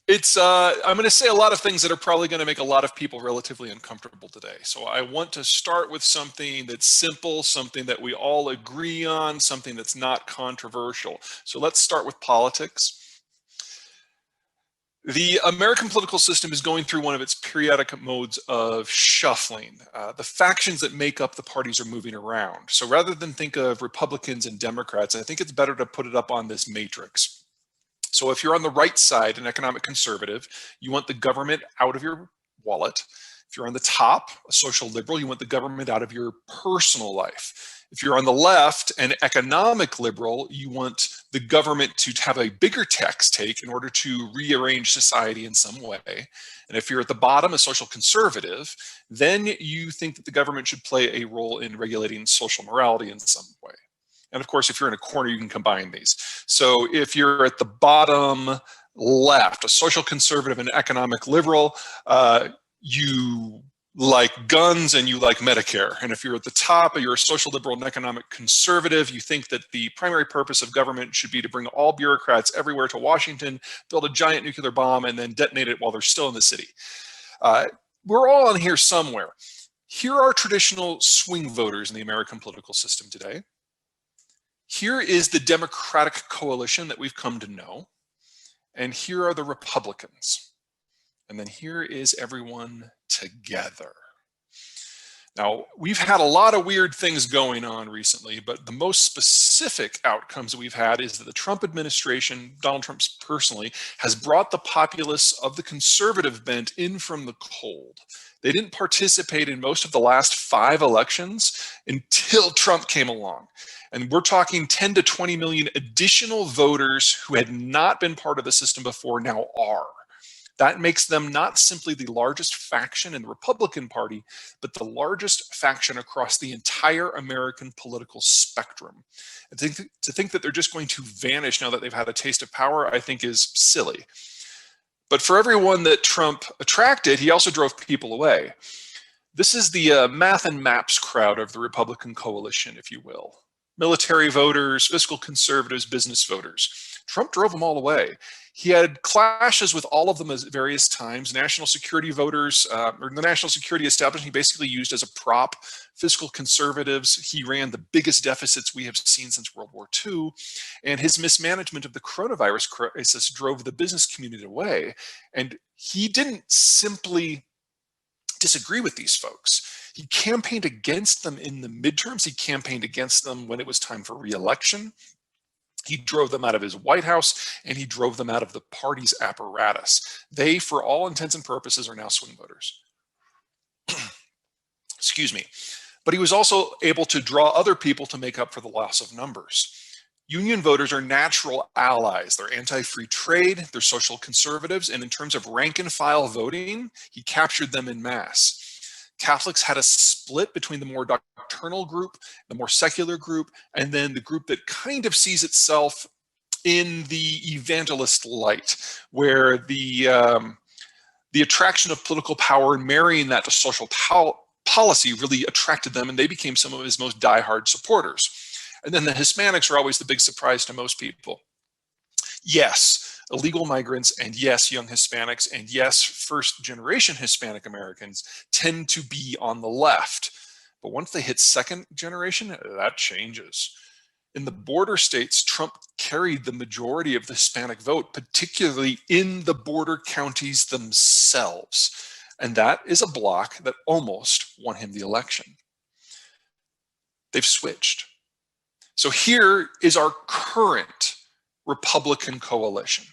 I'm going to say a lot of things that are probably going to make a lot of people relatively uncomfortable today. So I want to start with something that's simple, something that we all agree on, something that's not controversial. So let's start with politics. The American political system is going through one of its periodic modes of shuffling. The factions that make up the parties are moving around. So rather than think of Republicans and Democrats, I think it's better to put it up on this matrix. So if you're on the right side, an economic conservative, you want the government out of your wallet. If you're on the top, a social liberal, you want the government out of your personal life. If you're on the left, an economic liberal, you want the government to have a bigger tax take in order to rearrange society in some way. And if you're at the bottom, a social conservative, then you think that the government should play a role in regulating social morality in some way. And of course, if you're in a corner, you can combine these. So if you're at the bottom left, a social conservative and economic liberal, you like guns and you like Medicare. And if you're at the top, you're a social liberal and economic conservative, you think that the primary purpose of government should be to bring all bureaucrats everywhere to Washington, build a giant nuclear bomb, and then detonate it while they're still in the city. We're all on here somewhere. Here are traditional swing voters in the American political system today. Here is the Democratic coalition that we've come to know. And here are the Republicans. And then here is everyone together. Now, we've had a lot of weird things going on recently, but the most specific outcomes that we've had is that the Trump administration, Donald Trump personally, has brought the populace of the conservative bent in from the cold. They didn't participate in most of the last 5 elections until Trump came along. And we're talking 10 to 20 million additional voters who had not been part of the system before now are. That makes them not simply the largest faction in the Republican Party, but the largest faction across the entire American political spectrum. And to think that they're just going to vanish now that they've had a taste of power, I think is silly. But for everyone that Trump attracted, he also drove people away. This is the math and maps crowd of the Republican coalition, if you will. Military voters, fiscal conservatives, business voters. Trump drove them all away. He had clashes with all of them at various times. National security voters, or the national security establishment, he basically used as a prop. Fiscal conservatives, he ran the biggest deficits we have seen since World War II. And his mismanagement of the coronavirus crisis drove the business community away. And he didn't simply disagree with these folks. He campaigned against them in the midterms. He campaigned against them when it was time for re-election. He drove them out of his White House, and he drove them out of the party's apparatus. They, for all intents and purposes, are now swing voters. Excuse me. But he was also able to draw other people to make up for the loss of numbers. Union voters are natural allies. They're anti-free trade, they're social conservatives, and in terms of rank and file voting, he captured them en masse. Catholics had a split between the more doctrinal group, the more secular group, and then the group that kind of sees itself in the evangelist light, where the attraction of political power and marrying that to social policy really attracted them, and they became some of his most diehard supporters. And then the Hispanics are always the big surprise to most people. Yes, illegal migrants, and yes, young Hispanics, and yes, first-generation Hispanic Americans tend to be on the left. But once they hit second generation, that changes. In the border states, Trump carried the majority of the Hispanic vote, particularly in the border counties themselves. And that is a bloc that almost won him the election. They've switched. So here is our current Republican coalition.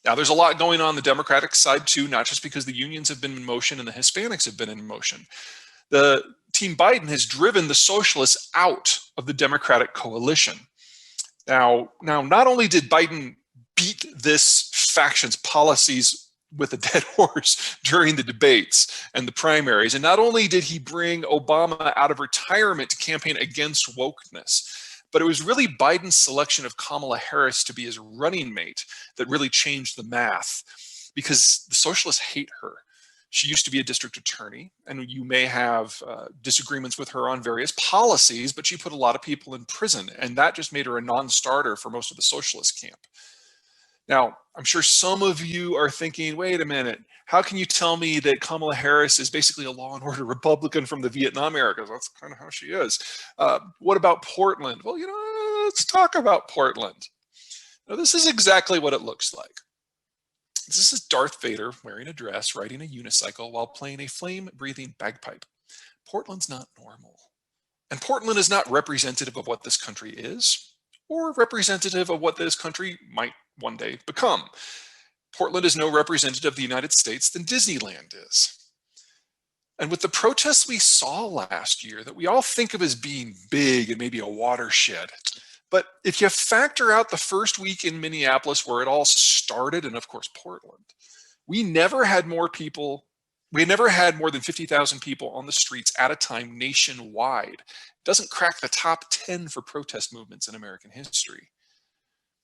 Now, there's a lot going on the Democratic side too, not just because the unions have been in motion and the Hispanics have been in motion. The Team Biden has driven the socialists out of the Democratic coalition. Now, not only did Biden beat this faction's policies with a dead horse during the debates and the primaries, and not only did he bring Obama out of retirement to campaign against wokeness, but it was really Biden's selection of Kamala Harris to be his running mate that really changed the math, because the socialists hate her. She used to be a district attorney, and you may have disagreements with her on various policies, but she put a lot of people in prison, and that just made her a non-starter for most of the socialist camp. Now, I'm sure some of you are thinking, wait a minute, how can you tell me that Kamala Harris is basically a law and order Republican from the Vietnam era? Because that's kind of how she is. What about Portland? Well, let's talk about Portland. Now, this is exactly what it looks like. This is Darth Vader wearing a dress, riding a unicycle while playing a flame-breathing bagpipe. Portland's not normal. And Portland is not representative of what this country is, or representative of what this country might one day become. Portland is no representative of the United States than Disneyland is. And with the protests we saw last year that we all think of as being big and maybe a watershed, but if you factor out the first week in Minneapolis where it all started, and of course Portland, we never had more than 50,000 people on the streets at a time nationwide. It doesn't crack the top 10 for protest movements in American history.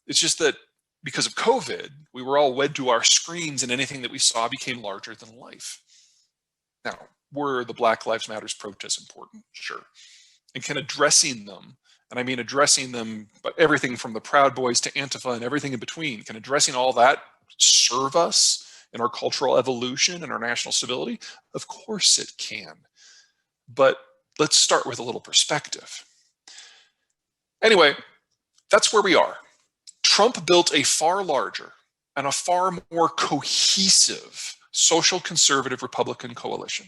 It's just that because of COVID, we were all wed to our screens and anything that we saw became larger than life. Now, were the Black Lives Matter protests important? Sure. And can addressing them, and I mean addressing them, but everything from the Proud Boys to Antifa and everything in between, can addressing all that serve us in our cultural evolution and our national stability? Of course it can. But let's start with a little perspective. Anyway, that's where we are. Trump built a far larger and a far more cohesive social conservative Republican coalition,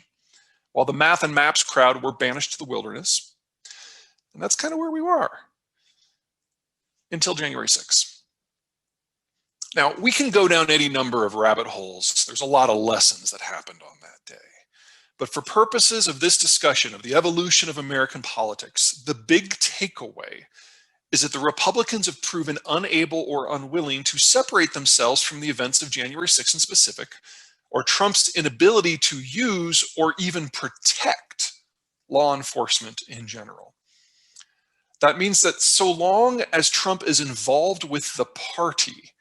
while the math and maps crowd were banished to the wilderness. And that's kind of where we were until January 6th. Now, we can go down any number of rabbit holes. There's a lot of lessons that happened on that day. But for purposes of this discussion of the evolution of American politics, the big takeaway is that the Republicans have proven unable or unwilling to separate themselves from the events of January 6th in specific, or Trump's inability to use or even protect law enforcement in general. That means that so long as Trump is involved with the party,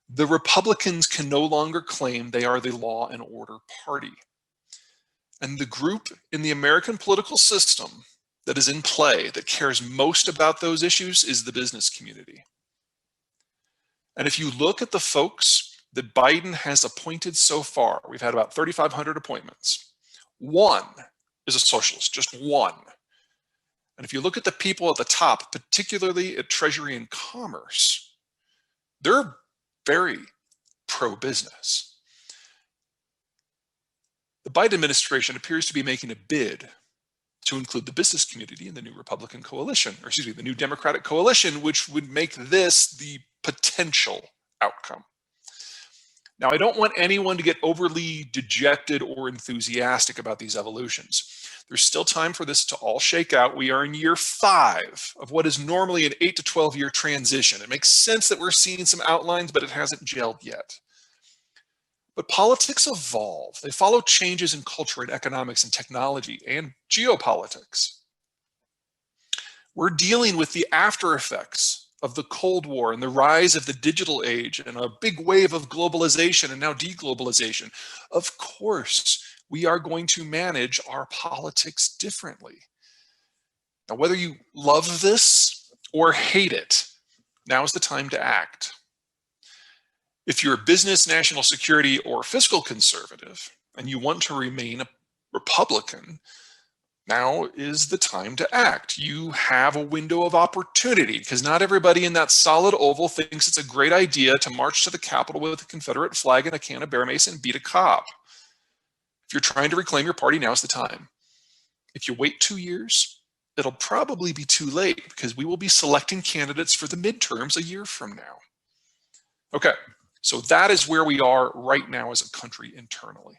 the Republicans can no longer claim they are the law and order party. And the group in the American political system that is in play, that cares most about those issues, is the business community. And if you look at the folks that Biden has appointed so far, we've had about 3,500 appointments. One is a socialist, just one. And if you look at the people at the top, particularly at Treasury and Commerce, they're very pro-business. The Biden administration appears to be making a bid to include the business community in the new Republican coalition, or excuse me, the new Democratic coalition, which would make this the potential outcome. Now, I don't want anyone to get overly dejected or enthusiastic about these evolutions. There's still time for this to all shake out. We are in year 5 of what is normally an 8 to 12 year transition. It makes sense that we're seeing some outlines, but it hasn't gelled yet. But politics evolve. They follow changes in culture and economics and technology and geopolitics. We're dealing with the after effects of the Cold War and the rise of the digital age and a big wave of globalization and now deglobalization. Of course, we are going to manage our politics differently. Now, whether you love this or hate it, now is the time to act. If you're a business, national security, or fiscal conservative, and you want to remain a Republican, now is the time to act. You have a window of opportunity, because not everybody in that solid oval thinks it's a great idea to march to the Capitol with a Confederate flag and a can of Bear Mace and beat a cop. If you're trying to reclaim your party, now's the time. If you wait 2 years, it'll probably be too late, because we will be selecting candidates for the midterms a year from now. Okay. So that is where we are right now as a country internally.